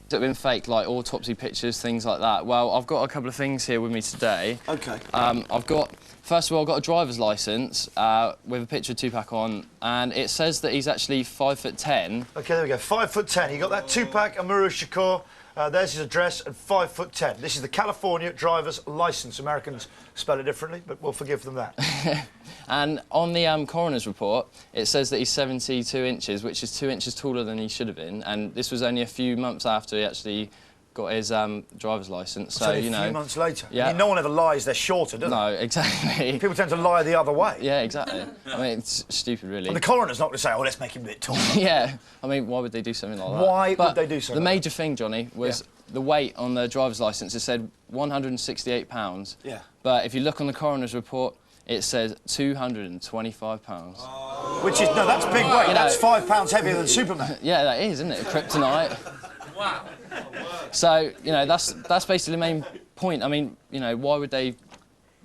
that have been faked, like autopsy pictures, things like that. Well, I've got a couple of things here with me today. OK. First of all, I've got a driver's licence with a picture of Tupac on, and it says that he's actually 5'10". OK, there we go, 5'10". You got that, Tupac Amaru Shakur. There's his address, and 5'10". This is the California driver's licence. Americans spell it differently, but we'll forgive them that. And on the coroner's report, it says that he's 72 inches, which is 2 inches taller than he should have been. And this was only a few months after he actually got his driver's licence. So, you know, a few months later. Yeah. I mean, no one ever lies they're shorter, do they? No, exactly. People tend to lie the other way. Yeah, exactly. I mean, it's stupid, really. And the coroner's not going to say, oh, let's make him a bit taller. Yeah. I mean, why would they do something like that? Why would they do something? The major thing, Johnny, was the weight on the driver's licence. It said 168 pounds. Yeah. But if you look on the coroner's report, it says 225 pounds. Which is, no, that's big weight. That's 5 pounds heavier than Superman. Yeah, that is, isn't it? Kryptonite. Wow. So, you know, that's basically the main point. I mean, you know, why would they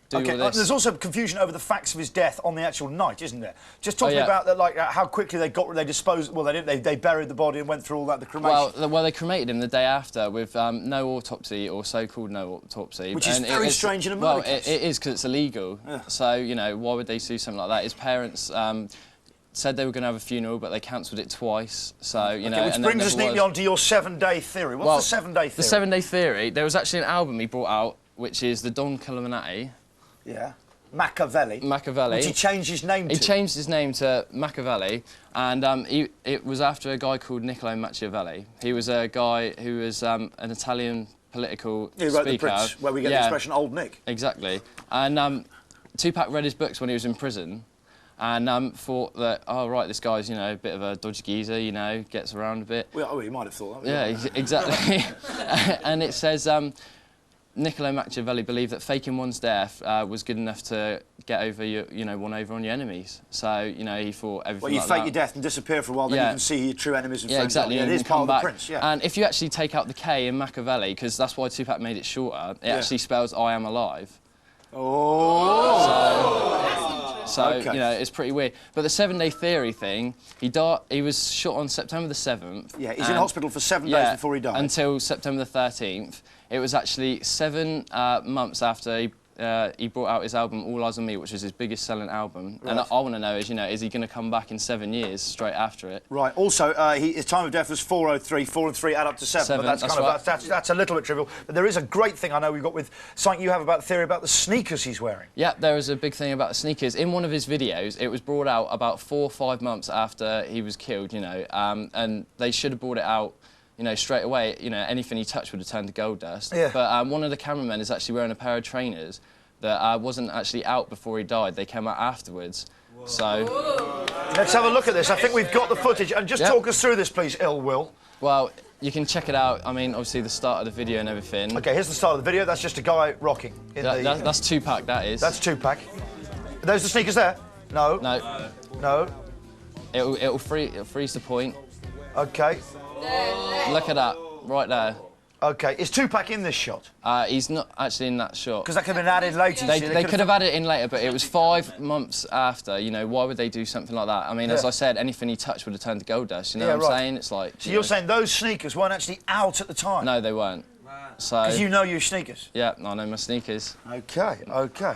do all this? There's also confusion over the facts of his death on the actual night, isn't there? Just talk to me about that, like how quickly they disposed. Well, they didn't. They buried the body and went through all that, the cremation. Well, they cremated him the day after with no autopsy, or so-called no autopsy. Which is very strange in a murder case. Well, it is, because it's illegal. Yeah. So, you know, why would they do something like that? His parents said they were going to have a funeral, but they cancelled it twice. So, you know, which brings us neatly on to your 7-day theory. What's the 7-day theory? The 7-day theory. There was actually an album he brought out, which is the Don Killuminati. Yeah. Machiavelli. Which he changed his name to. He changed his name to Machiavelli, and it was after a guy called Niccolo Machiavelli. He was a guy who was an Italian political speaker. He wrote The Prince, where we get the expression Old Nick. Exactly. And Tupac read his books when he was in prison, and thought that, oh, right, this guy's, you know, a bit of a dodgy geezer, you know, gets around a bit. Well, you might have thought that. Yeah, exactly. And it says, Niccolo Machiavelli believed that faking one's death was good enough to get over one over on your enemies. So, you know, he thought everything. Well, you fake your death and disappear for a while, then you can see your true enemies and friends. Exactly. Yeah, it is part of the Prince. Yeah. And if you actually take out the K in Machiavelli, because that's why Tupac made it shorter, it actually spells "I am alive." Oh. So you know, it's pretty weird. But the 7-day theory thing, he was shot on September the 7th. Yeah, he's in hospital for 7 days before he died. Until September the 13th. It was actually 7 months after he brought out his album All Eyes on Me, which was his biggest selling album. Right. And I want to know is, you know, is he going to come back in 7 years straight after it? Right. Also, his time of death was 4:03. 4 and 3 add up to 7. But that's a little bit trivial. But there is a great thing I know we've got with something you have about the theory about the sneakers he's wearing. Yeah, there is a big thing about the sneakers. In one of his videos, it was brought out about 4 or 5 months after he was killed, you know, and they should have brought it out, you know, straight away. You know, anything he touched would have turned to gold dust. Yeah. But one of the cameramen is actually wearing a pair of trainers that wasn't actually out before he died. They came out afterwards. Whoa. So let's have a look at this. I think we've got the footage. And just talk us through this, please, Ill Will. Well, you can check it out. I mean, obviously, the start of the video and everything. OK, here's the start of the video. That's just a guy rocking. That's Tupac, that is. That's Tupac. Are those the sneakers there? No. No. No. It'll freeze the point. OK. Look at that, right there. OK, is Tupac in this shot? He's not actually in that shot. Because that could have been added later. They could have added it in later, but it was 5 months after. You know, why would they do something like that? I mean, as I said, anything he touched would have turned to gold dust. You know what I'm saying? It's like. So you're saying those sneakers weren't actually out at the time? No, they weren't. So. Because you know your sneakers. Yeah, I know my sneakers. OK, OK.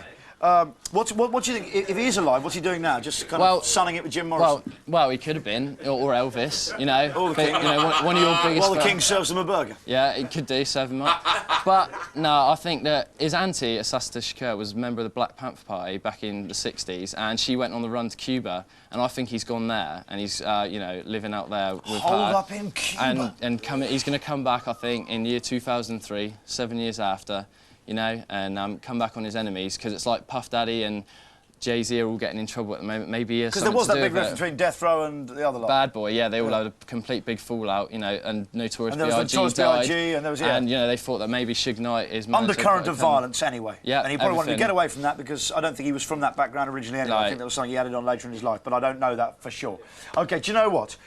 What do you think? If he is alive, what's he doing now? Just kind of sunning it with Jim Morrison? Well, he could have been, or Elvis, you know. Or the King. You know, one of your biggest. While the King serves him a burger. Yeah, he could do, serve him up. But no, I think that his auntie, Assata Shakur, was a member of the Black Panther Party back in the 60s, and she went on the run to Cuba, and I think he's gone there, and he's, you know, living out there with her. Hold up in Cuba. And he's going to come back, I think, in the year 2003, 7 years after. You know, and come back on his enemies, because it's like Puff Daddy and Jay-Z are all getting in trouble at the moment. Maybe because there was that big difference between Death Row and the other lot. Bad Boy, yeah, they all had a complete big fallout, you know, and Notorious B.I.G. died. And there was, and, you know, they thought that maybe Suge Knight is... Undercurrent of violence, anyway. Yeah, and he probably wanted to get away from that, because I don't think he was from that background originally anyway. I think that was something he added on later in his life, but I don't know that for sure. OK, do you know what?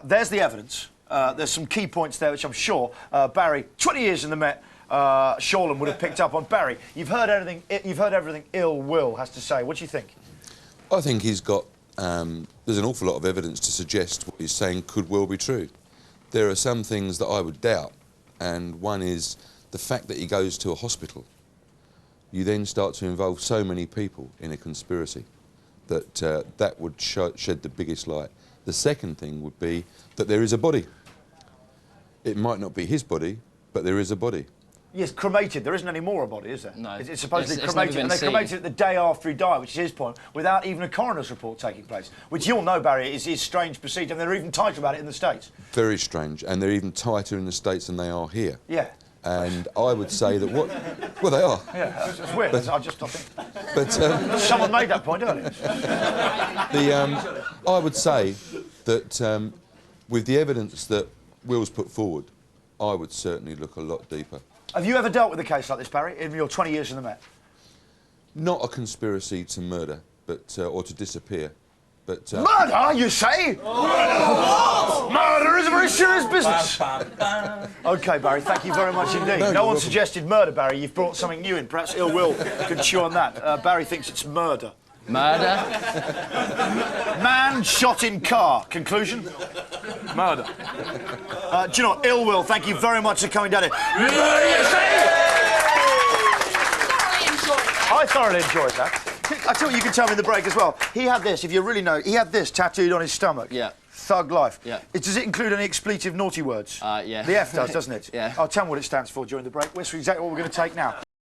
There's the evidence. There's some key points there, which I'm sure Barry, 20 years in the Met, Shoreham would have picked up on. Barry, you've heard everything Ill Will has to say. What do you think? I think he's got... there's an awful lot of evidence to suggest what he's saying could well be true. There are some things that I would doubt, and one is the fact that he goes to a hospital. You then start to involve so many people in a conspiracy that that would shed the biggest light. The second thing would be that there is a body. It might not be his body, but there is a body. Yes, cremated. There isn't any more a body, is there? No. It's supposedly It's cremated, never and been they cremated it the day after he died, which is his point, without even a coroner's report taking place, which you'll know, Barry, is strange procedure, and they're even tighter about it in the States. Very strange, and they're even tighter in the States than they are here. Yeah. And I would say that what... Well, they are. Yeah, it's weird. I think... But... Someone made that point earlier. I would say that with the evidence that Will's put forward, I would certainly look a lot deeper. Have you ever dealt with a case like this, Barry, in your 20 years in the Met? Not a conspiracy to murder, but or to disappear, but... Murder, you say? Murder is a very serious business. OK, Barry, thank you very much indeed. No one suggested murder, Barry. You've brought something new in. Perhaps Ill Will can chew on that. Barry thinks it's murder. Murder? Man shot in car. Conclusion? Murder. Do you know what? Ill Will, thank you very much for coming down here. I thoroughly enjoyed that. I tell you, you can tell me in the break as well. He had this, if you really know, he had this tattooed on his stomach. Yeah. Thug life. Yeah. Does it include any expletive naughty words? Yeah. The F does, doesn't it? Yeah. I'll tell me what it stands for during the break. That's exactly what we're going to take now.